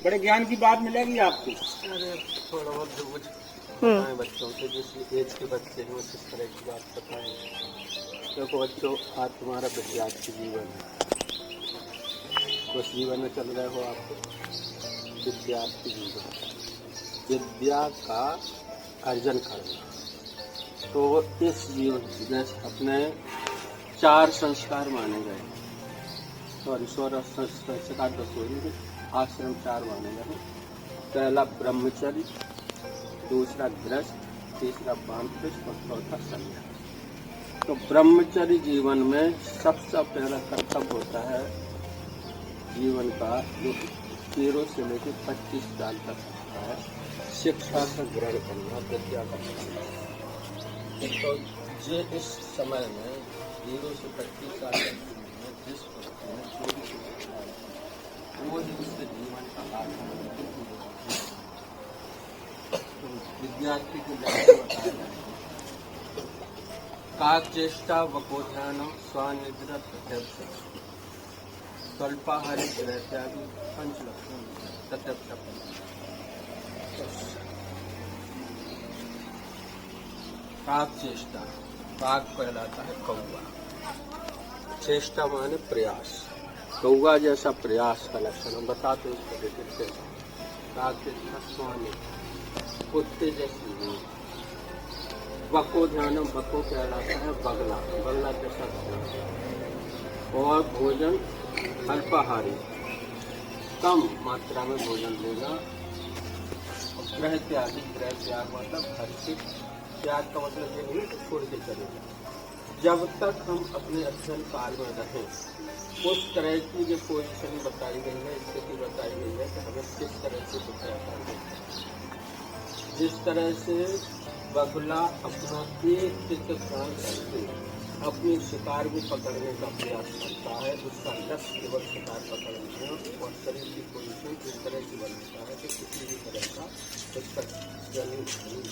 बड़े ज्ञान की बात मिलेगी आपको। अरे थोड़ा बहुत जो कुछ बताएं बच्चों से, जिस एज के बच्चे हैं उस तरह की बात बताएं। देखो बच्चों, आज तुम्हारा विद्यार्थी जीवन है, उस जीवन में चल रहे हो आप, विद्यार्थी जीवन, विद्या का अर्जन करना। तो इस जीवन में अपने 4 संस्कार माने गए, संस्कार तो कोई नहीं, आश्रम 4 माने गए। पहला ब्रह्मचर्य, दूसरा गृहस्थ, तीसरा वानप्रस्थ और चौथा संन्यास। तो ब्रह्मचर्य जीवन में सबसे पहला कर्तव्य होता है जीवन का, जो 0 से लेकर 25 साल तक होता है, शिक्षा का ग्रहण करना, विद्या का ग्रहण। तो जो इस समय में 0 से 25 साल तक जिस व्यक्ति में जो भी शिक्षा है वो ही उसके जीवन का आधार है। तो विद्यार्थी के लक्ष्य बताए जाएंगे। काक चेष्टा वकोध्यानम स्वनिद्रा प्रत्यक्ष स्वल्पाहारी गृहत्यागी पंच लक्षण प्रत्यक्ष। काक चेष्टा, काक कहलाता है कौवा, चेष्टा माने प्रयास, कौवा जैसा प्रयास का लक्षण हम बताते हैं इसको देखते हैं। काक चेष्टा स्वनिद्रा, कुत्ते जैसी नींद। बको ध्यानम, बको कहलाता है बगला, बगला जैसा ध्यान। और भोजन अल्पाहारी, कम मात्रा में भोजन लेगा। और ग्रह त्यागी, ग्रह त्याग मतलब घर से त्याग का मतलब ये नहीं कि छोड़ के चलेगा। जब तक हम अपने अध्ययन काल में रहें, उस तरह की जो पोजीशन बताई गई है, स्थिति बताई गई है कि हमें किस तरह से विद्या करनी है। जिस तरह से बगुला अपना एक प्राण करके अपनी शिकार भी पकड़ने का प्रयास करता है, उसका लक्ष्य केवल शिकार पकड़ना है, और शरीर की पोजीशन इस तरह से बनता है कि किसी भी तरह का उसका जमीन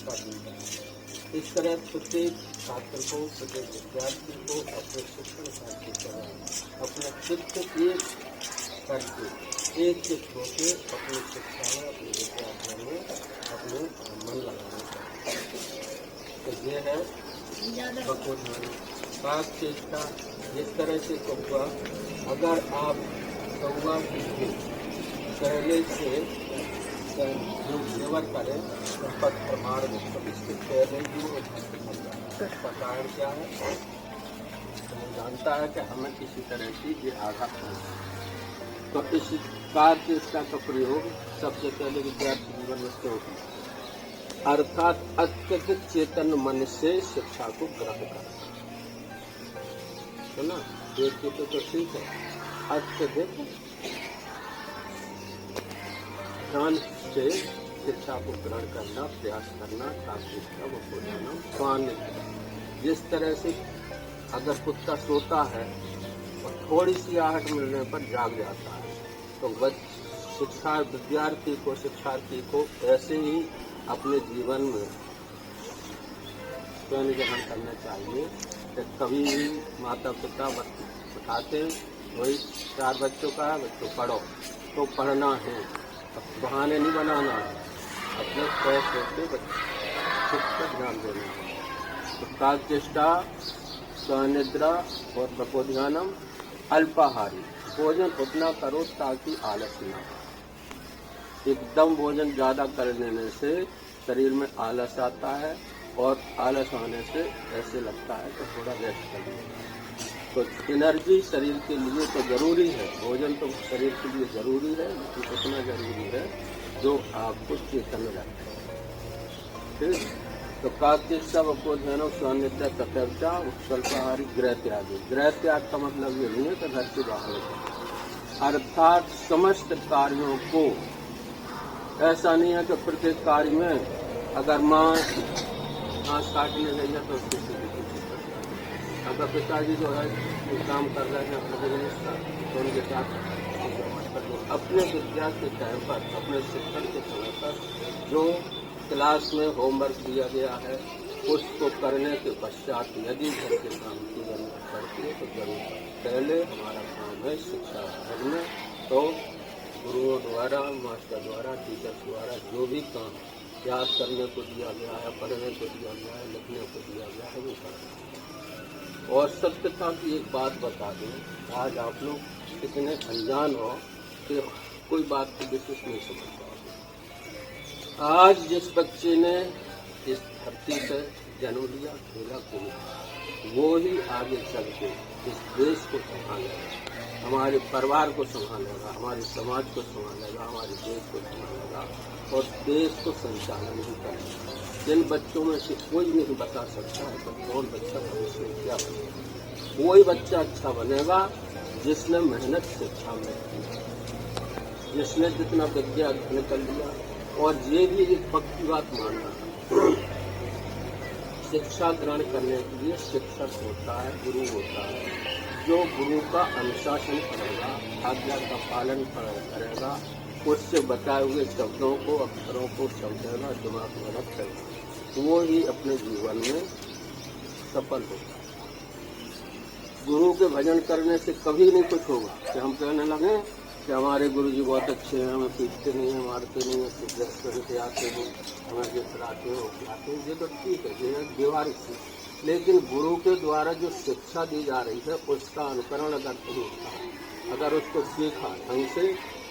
का मिलता है। इस तरह प्रत्येक छात्र को, प्रत्येक विद्यार्थी को अपने शिक्षण साथी कराएं, अपना चित्त एक करके, एक चित्त होकर अपनी शिक्षा में, अपनी विद्यार्थियों में अपने मन लगाना चाहिए। तो ये है बकोध्यान, काक चेष्टा। जिस तरह से कौवा, अगर आप कौवा की पहले से जो निवर करें उन पर प्रमाण दें तो इसके पहले ही वो उसका कारण क्या है, तो वो जानता है कि हमें किसी तरह की ये आघात नहीं। तो इस काक चेष्टा का प्रयोग सबसे पहले विद्यार्थी जीवन में क्यों होता है, अर्थात अत्यधिक चेतन मन से शिक्षा को ग्रहण करना है ना। देखिए तो ठीक है, अत्यधिक ध्यान से शिक्षा को ग्रहण करना, प्रयास करना, काक वो बोलना स्वान। जिस तरह से अगर कुत्ता सोता है और थोड़ी सी आहट मिलने पर जाग जाता है, तो शिक्षा विद्यार्थी को, शिक्षार्थी को ऐसे ही अपने जीवन में स्वयं ग्रहण करना चाहिए। कि कभी भी माता पिता बताते वही 4 बच्चों का है, बच्चों पढ़ो, तो पढ़ना है, बहाने नहीं बनाना है, अपने पैसे पे शिक्षा ध्यान देना है। तो काक चेष्टा, स्वनिद्रा और बकोध्यानम, अल्पाहारी, भोजन उतना करो ताकि आलस न हो। एकदम भोजन ज़्यादा कर लेने से शरीर में आलस आता है, और आलस आने से ऐसे लगता है कि थोड़ा रेस्ट कर लें। तो एनर्जी शरीर के लिए तो जरूरी है, भोजन तो शरीर के लिए जरूरी है, लेकिन उतना जरूरी है जो आपको चेतन रखे। ठीक। तो काक चेष्टा, बकोध्यान, स्वनिद्रा, प्रत्यक्षा, स्वल्पाहारी, गृह त्यागी। गृह त्याग का मतलब ये नहीं है कि घर से बाहर हो, अर्थात समस्त कार्यों को। ऐसा नहीं है कि प्रत्येक कार्य में अगर माँ घास काटने गई है तो उसके सीधे अगर पिताजी जो है काम कर रहे हैं अपने बिजनेस का, तो उनके साथ अपने विद्या के टाइम पर, अपने शिक्षण के समय पर जो क्लास में होमवर्क दिया गया है उसको करने के पश्चात यदि घर के काम की जरूरत पड़ती है तो जरूर पहले हमारा काम है शिक्षा करना। तो गुरुओं द्वारा, मास्टर द्वारा, टीचर्स द्वारा जो भी काम याद करने को दिया गया है, पढ़ने को दिया गया है, लिखने को दिया गया है, वो करना। और सत्यता की एक बात बता दूं, आज आप लोग इतने अनजान हो कि कोई बात को विशेष नहीं समझ पाओगे। आज जिस बच्चे ने इस धरती पर जन्म लिया, खेला कूदा, वो ही आगे चल के इस देश को संभालेगा, हमारे परिवार को संभालेगा, हमारे समाज को संभालेगा, हमारे देश को संभालेगा और देश को संचालन भी करेगा। जिन बच्चों में से कोई नहीं बता सकता है तो कौन बच्चा भविष्य में क्या बनेगा। वही बच्चा अच्छा बनेगा जिसने मेहनत शिक्षा में की, जिसने जितना विद्या अध्ययन कर लिया। और ये भी एक पक्की बात मानना, शिक्षा ग्रहण करने के लिए शिक्षक होता है, गुरु होता है। जो गुरु का अनुशासन करेगा, आज्ञा का पालन करेगा, उससे बताए हुए शब्दों को, अक्षरों को समझेगा, दिमाग में रखेगा, वो ही अपने जीवन में सफल होगा। गुरु के भजन करने से कभी नहीं कुछ होगा कि हम कहने लगे कि हमारे गुरु जी बहुत अच्छे हैं, हमें पीटते नहीं हैं, मारते नहीं हैं, सिर्फ के आते हैं, हमें जितराते हैं, खिलाते हैं। ये तो ठीक है, ये है व्यवहारिक चीज। लेकिन गुरु के द्वारा जो शिक्षा दी जा रही है उसका अनुकरण अगर नहीं होता, अगर उसको सीखा ढंग से,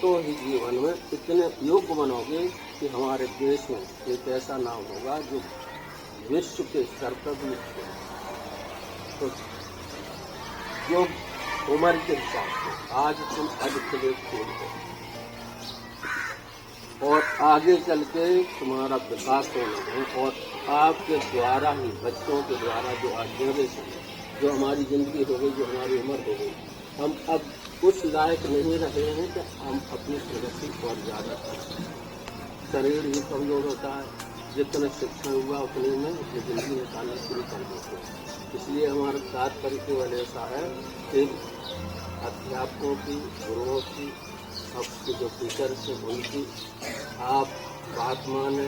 तो ही जीवन में इतने योग्य बनोगे कि हमारे देश में एक ऐसा नाम होगा जो विश्व के स्तर पर भी तो जो उम्र के हिसाब से आज तुम अधिक खेल हो और आगे चल के तुम्हारा विकास होना है। और आपके द्वारा ही, बच्चों के द्वारा जो आज जनरेशन, जो हमारी जिंदगी हो गई, जो हमारी उम्र हो गई, हम अब उस लायक नहीं रहे हैं कि हम अपनी प्रगति और ज़्यादा करें। शरीर ही कमजोर होता है, जितना शिक्षण हुआ उतने में अपनी जिंदगी निकालना शुरू कर देते हैं। इसलिए हमारा तात्पर्य केवल ऐसा है कि अध्यापकों की, गुरुओं की, आपके जो टीचर्स हैं उनकी आप बात माने,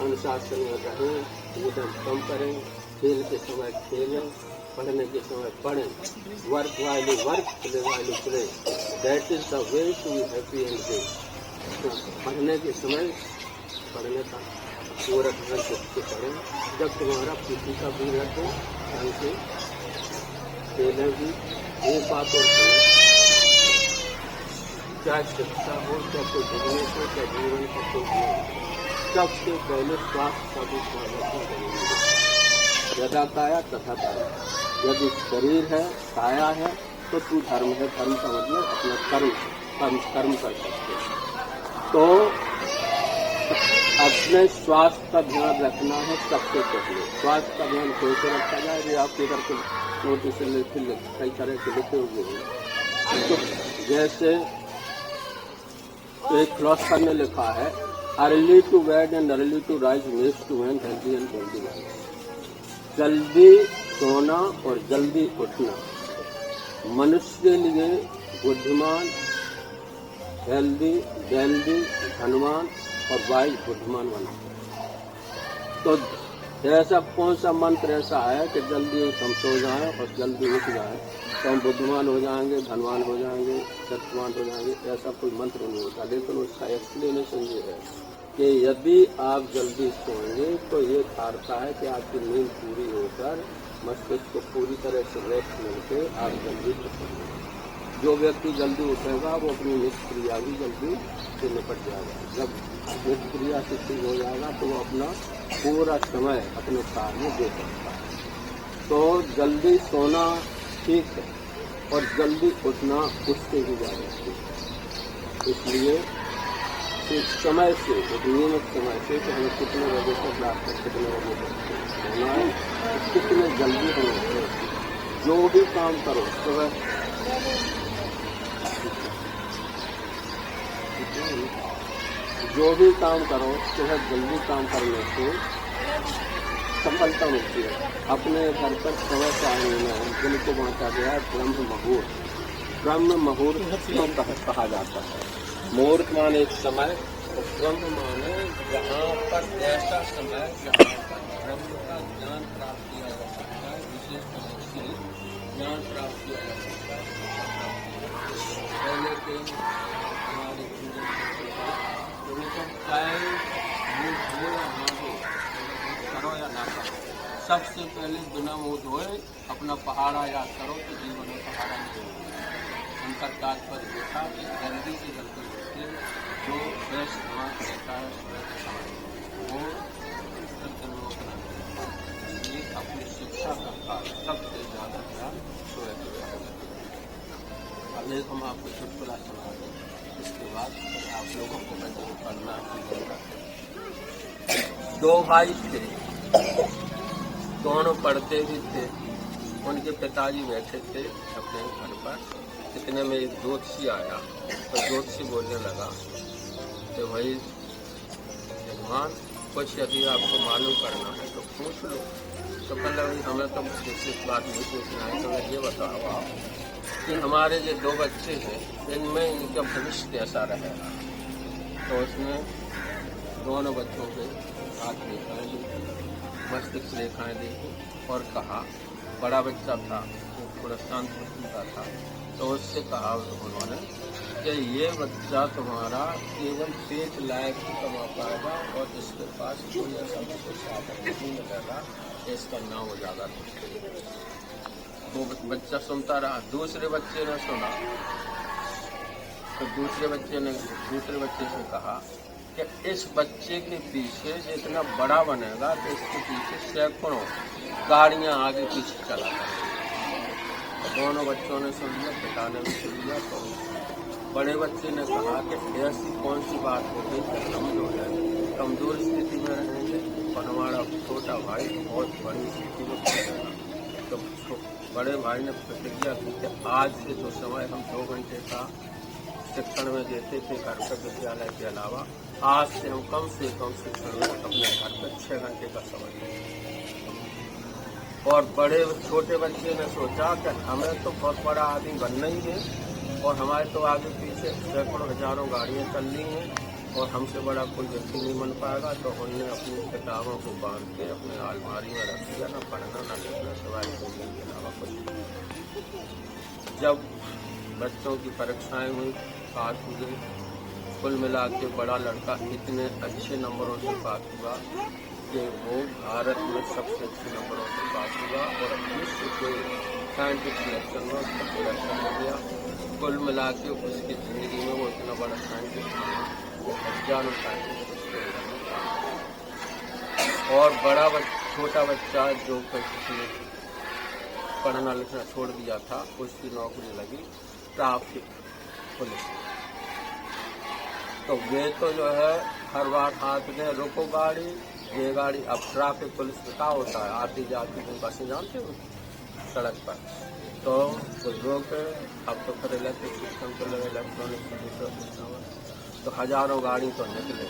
अनुशासन में रहें, कूदम कम करें, खेल के समय खेलें, पढ़ने के समय पढ़ें, work while work, play while play, that is the way to be happy and day. तो पढ़ने के समय पढ़ने का पूरा ध्यान से पढ़ें। जब तुम्हारा किसी का भी रखो ढंग से खेलें भी। एक बात और सुनो, चाहे शिक्षा हो, चाहे कोई बिजनेस हो, चाहे जीवन का कोई जीवन, सबसे पहले स्वास्थ्य का भी संरक्षण जरूरी है। यदा काया तथा धर्म। यदि शरीर है, काया है, तो तू धर्म है। धर्म का मतलब अपना कर्म कर सकते हैं। तो अपने स्वास्थ्य का ध्यान रखना है सबसे पहले। स्वास्थ्य का ध्यान कैसे रखा जाए, ये आप इधर के नोटिस कई तरह के लिखे हुए हैं। तो जैसे एक फिलोसफर ने लिखा है, early to bed and early to rise makes to man healthy and healthy life. जल्दी सोना और जल्दी उठना मनुष्य के लिए बुद्धिमान, हेल्दी, धनवान और वाइज बुद्धिमान बनाता है। तो ऐसा कौन सा मंत्र ऐसा है कि जल्दी हम सो जाएं और जल्दी उठ जाएं तो हम बुद्धिमान हो जाएंगे, धनवान हो जाएंगे, शक्तिमान हो जाएंगे? ऐसा कोई मंत्र नहीं होता। लेकिन उसका एक्सप्लेनेशन ये है कि यदि आप जल्दी सोएंगे तो ये तारता है कि आपकी नींद पूरी होकर मस्तिष्क को पूरी तरह से रेस्ट मिलकर आप जल्दी उठेंगे। जो व्यक्ति जल्दी उठेगा वो अपनी निष्क्रिया भी जल्दी से निपट जाएगा। जब निष्क्रिया से ठीक हो जाएगा तो वो अपना पूरा समय अपने कार्य में दे सकता है। तो जल्दी सोना ठीक है और जल्दी उठना उससे भी ज़्यादा ठीक है। इसलिए एक समय से, एक नियमित समय से कि हमें कितने बजे तक रात तक कितने बजे तक सोना है, कितने जल्दी होना है। जो भी काम करो सुबह जो भी काम करो सुबह जल्दी काम करने से सफलता मिलती है। अपने घर पर समय चाहिए में जिनको बांटा गया है ब्रह्म मुहूर्त। ब्रह्म मुहूर्त क्यों कहा जाता है? मुहूर्त माने एक समय, और ब्रह्म माने जहाँ पर ऐसा समय जहाँ पर ब्रह्म का ज्ञान प्राप्त किया जा सकता है, विशेष तरह से ज्ञान प्राप्त किया जा सकता है। पहले के हमारे सबसे पहले बिना मुँह धोए अपना पहाड़ा याद करो तो जीवन में पहाड़ा नहीं होगा। उनका तात्पर्य ये था कि जल्दी से जल्दी उठे, जो फ्रेश दिमाग रहता है सुबह के समय वो लोग इसलिए अपनी शिक्षा का कार्य सबसे ज़्यादा ध्यान सुबह के समय। अब एक हम आपको चुटकुला सुना दें, इसके बाद आप लोगों को मैं पढ़ना चाहिए। दो भाई थे, दोनों पढ़ते भी थे। उनके पिताजी बैठे थे अपने घर पर, इतने में एक ज्योतिषी आया। तो ज्योतिषी बोलने लगा कि भाई भगवान, कुछ यदि आपको मालूम करना है तो पूछ लो। तो कहने भाई हमें तो किसी बात नहीं पूछना है, तो ये बताओ आप कि हमारे जो दो बच्चे हैं इनमें इनका भविष्य कैसा रहेगा। तो उसने दोनों बच्चों के हाथ रेखाएँ देखी, मस्तिष्क रेखाएँ देखी और कहा, बड़ा बच्चा था वो थोड़ा शांत किस्म का था, तो उससे कहा उन्होंने कि ये बच्चा तुम्हारा केवल पेट लायक ही कमा पाएगा और इसके पास कोई ऐसा साधन नहीं मिलेगा, इसका नाम उजागर। वो बच्चा सुनता रहा। दूसरे बच्चे ने सुना तो दूसरे बच्चे से कहा कि इस बच्चे के पीछे जितना बड़ा बनेगा तो इसके पीछे सैकड़ों गाड़ियां आगे पीछे चला करेंगी। दोनों बच्चों ने सुन लिया, पिता ने भी सुन लिया। तो बड़े बच्चे ने कहा कि ऐसी कौन सी बात हो गई कि हम जो है कमजोर स्थिति में रहेंगे और हमारा छोटा भाई बहुत बड़ी स्थिति में पहुंचेगा। तो बड़े भाई ने प्रतिज्ञा की कि आज से जो समय हम 2 घंटे का शिक्षण में देते थे घर पर विद्यालय के अलावा, आज से हम कम शिक्षण में अपने घर पर 6 घंटे का समय देंगे। और छोटे बच्चे ने सोचा कि हमें तो बहुत बड़ा आदमी बनना ही है और हमारे तो आगे पीछे सैकड़ों हजारों गाड़ियां चल रही हैं और हमसे बड़ा कोई व्यक्ति नहीं बन पाएगा। तो उन्होंने अपनी किताबों को बांध के अपने अलमारी में रख दिया, न पढ़ना न लिखना सिवाय जिंदगी के अलावा कुछ। जब बच्चों की परीक्षाएं हुई, पास हुए, कुल मिला के बड़ा लड़का इतने अच्छे नंबरों से पास हुआ कि वो भारत में सबसे अच्छे नंबरों से पास हुआ और विश्व के साइंटिस्ट सिलेक्शन में उसका सिलेक्शन हो गया। कुल मिला के उसकी जिंदगी में वो इतना बड़ा साइंटिस्ट वो हजारों साइंटिस्ट। और छोटा बच्चा जो किसी पढ़ना लिखना छोड़ दिया था, उसकी नौकरी लगी ट्रैफिक पुलिस। तो वे तो जो है हर बार हाथ में रोको गाड़ी, ये गाड़ी। अब ट्रैफिक पुलिस में क्या होता है, आती जाती तुम बसें जानते हो सड़क पर, तो रोके। अब तो फिर इलेक्ट्रिक सिस्टम तो लगे, इलेक्ट्रॉनिक सिस्टम, तो हजारों गाड़ी तो निकले,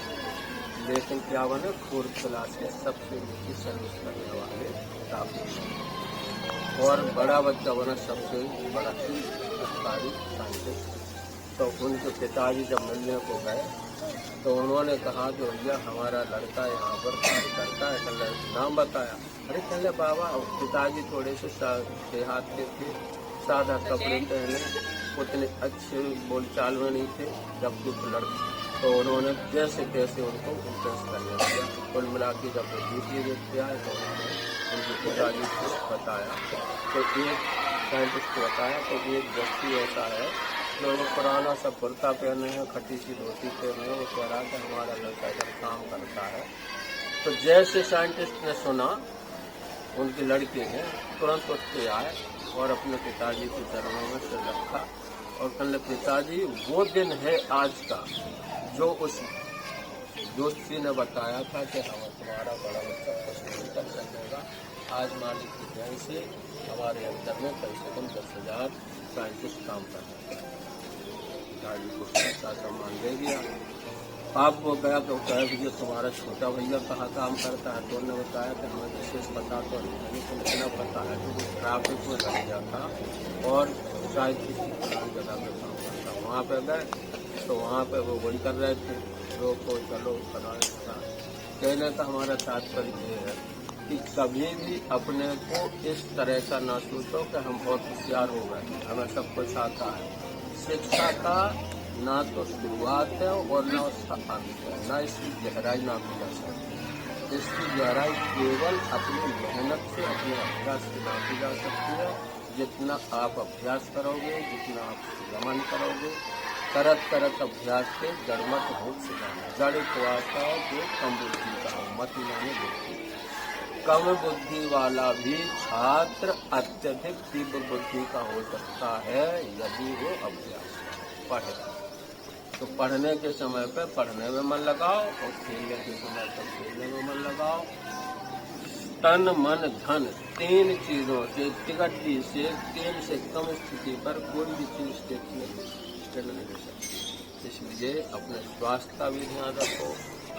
लेकिन क्या बने 4th क्लास के सबसे नीची सर्विस करने वाले ट्रैफिक। और बड़ा बच्चा बना सबसे बड़ा सरकारी साइंटिस्ट। तो उनके पिताजी जब मिलने को गए तो उन्होंने कहा कि भैया हमारा लड़का यहाँ पर कार्य करता है। कल नाम बताया। अरे कल बाबा, पिताजी थोड़े से देहात के थे, सादा कपड़े पहने, उतने अच्छे बोलचाल में नहीं थे। जब कुछ लड़के तो उन्होंने जैसे तैसे उनको इम्प्रेस करने दिया। कुल मिला के जब वो दूसरी व्यक्ति आए तो उन्होंने उनके पिताजी को बताया, तो एक साइंटिस्ट को बताया तो एक व्यक्ति ऐसा है जो पुराना सा कुर्ता पहने हैं, खट्टी सी धोती पहने हैं, वो कह रहा कि हमारा लड़का जब काम करता है। तो जैसे साइंटिस्ट ने सुना उनके लड़के ने, तुरंत उठ के आए और अपने पिताजी के चरणों में सिर रखा और कहने, पिताजी वो दिन है आज का जो उस दोस्ती ने बताया था कि हम तुम्हारा बड़ा बच्चा कुछ नहीं कर सकेगा। आज मालिक की देन से हमारे अंदर में कम से कम 10,000 साइंटिस्ट काम कर रहे हैं। गाड़ी को पैसा सामान दे दिया। आपको गया तो कह भैया तुम्हारा छोटा भैया कहाँ काम करता है, तो उन्होंने बताया कि हमें विशेष पता तो नहीं, लेकिन इतना पता है कि वो ट्रैफिक में लग गया था और शायद किसी पुरानी जगह पे काम करता। वहाँ पे गए तो वहाँ पे वो वही कर रहे थे, रोको चलो बनाना। कहने का हमारा तात्पर्य ये है कि कभी भी अपने को इस तरह का ना सोचो कि हम बहुत होशियार हो गए, हमें सब कुछ आता है। शिक्षा का ना तो शुरुआत है और ना उसका अंत है, ना इसकी गहराई ना भी जा सकती। इसकी गहराई केवल अपनी मेहनत से, अपने अभ्यास से नापी जा सकती है। जितना आप अभ्यास करोगे, जितना आप गमन करोगे, तरत तरत अभ्यास के जड़मत होत से जाना। जड़ तो आता है जो कम बुद्धि का हो, मत माने बुद्धि। कम बुद्धि वाला भी छात्र अत्यधिक तीव्र बुद्धि का हो सकता है यदि वो अभ्यास पढ़े। तो पढ़ने के समय पे पढ़ने में मन लगाओ और खेलने के समय पर खेलने में मन लगाओ। तन मन धन तीन चीजों से, तिगड्डी से, तीन से कम स्थिति पर कोई भी चीज स्थिर नहीं हो सकती। इसलिए अपने स्वास्थ्य का भी ध्यान रखो,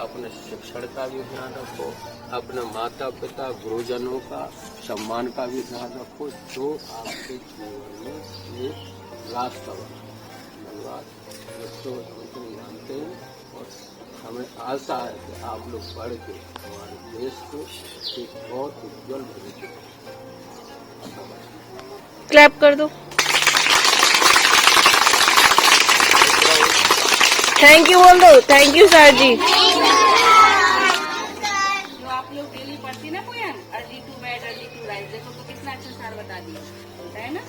अपने शिक्षण का भी ध्यान रखो, अपने माता पिता गुरुजनों का सम्मान का भी ध्यान रखो, जो आपके जीवन में एक रास्ता बना। धन्यवाद। तो हम तो जानते हैं और हमें आशा है कि आप लोग पढ़ के हमारे देश को एक बहुत उज्जवल भविष्य। क्लैप कर दो। थैंक यू बोल दो। Thank you sir ji. जो आप लोग डेली पढ़ती ना poem, early to bed early to rise, देखो तो कितना अच्छा सर बता दिया है ना।